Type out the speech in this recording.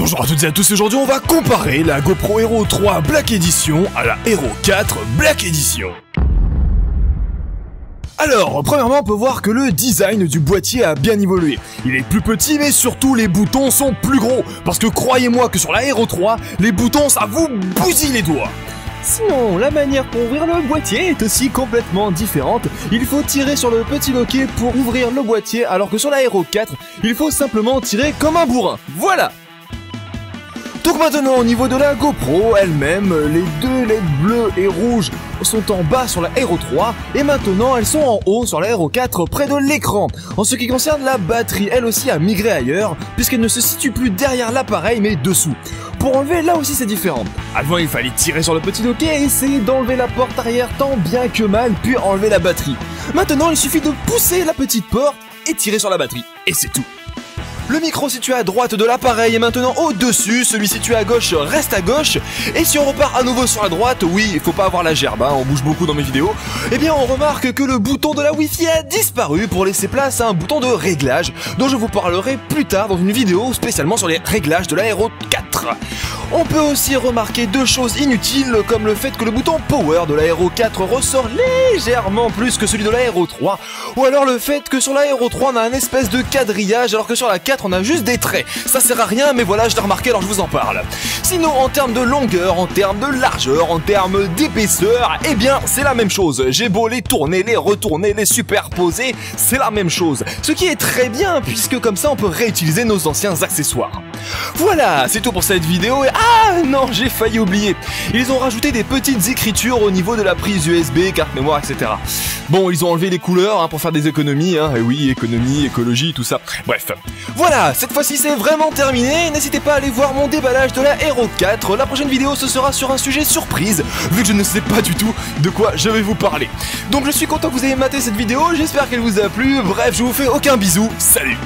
Bonjour à toutes et à tous, aujourd'hui on va comparer la GoPro Hero 3 Black Edition à la Hero 4 Black Edition. Alors, premièrement, on peut voir que le design du boîtier a bien évolué. Il est plus petit, mais surtout les boutons sont plus gros. Parce que croyez-moi que sur la Hero 3, les boutons ça vous bousille les doigts. Sinon, la manière pour ouvrir le boîtier est aussi complètement différente. Il faut tirer sur le petit loquet pour ouvrir le boîtier, alors que sur la Hero 4, il faut simplement tirer comme un bourrin. Voilà! Donc maintenant, au niveau de la GoPro elle-même, les deux LED bleus et rouges sont en bas sur la Hero 3 et maintenant elles sont en haut sur la Hero 4 près de l'écran. En ce qui concerne la batterie, elle aussi a migré ailleurs puisqu'elle ne se situe plus derrière l'appareil mais dessous. Pour enlever, là aussi c'est différent. Avant il fallait tirer sur le petit loquet et essayer d'enlever la porte arrière tant bien que mal puis enlever la batterie. Maintenant il suffit de pousser la petite porte et tirer sur la batterie et c'est tout. Le micro situé à droite de l'appareil est maintenant au-dessus, celui situé à gauche reste à gauche, et si on repart à nouveau sur la droite, oui, il faut pas avoir la gerbe, hein, on bouge beaucoup dans mes vidéos, eh bien on remarque que le bouton de la Wi-Fi a disparu pour laisser place à un bouton de réglage, dont je vous parlerai plus tard dans une vidéo spécialement sur les réglages de la Hero 4. On peut aussi remarquer deux choses inutiles, comme le fait que le bouton Power de la Hero 4 ressort légèrement plus que celui de la Hero 3, ou alors le fait que sur la Hero 3 on a un espèce de quadrillage alors que sur la 4 on a juste des traits. Ça sert à rien mais voilà, je l'ai remarqué alors je vous en parle. Sinon en termes de longueur, en termes de largeur, en termes d'épaisseur, eh bien c'est la même chose. J'ai beau les tourner, les retourner, les superposer, c'est la même chose. Ce qui est très bien puisque comme ça on peut réutiliser nos anciens accessoires. Voilà, c'est tout pour cette vidéo et ah non, j'ai failli oublier. Ils ont rajouté des petites écritures au niveau de la prise USB, carte mémoire, etc. Bon, ils ont enlevé les couleurs pour faire des économies, et oui, économie, écologie, tout ça. Bref. Voilà, cette fois-ci c'est vraiment terminé. N'hésitez pas à aller voir mon déballage de la Hero 4. La prochaine vidéo ce sera sur un sujet surprise, vu que je ne sais pas du tout de quoi je vais vous parler. Donc je suis content que vous ayez maté cette vidéo, j'espère qu'elle vous a plu. Bref, je vous fais aucun bisou. Salut!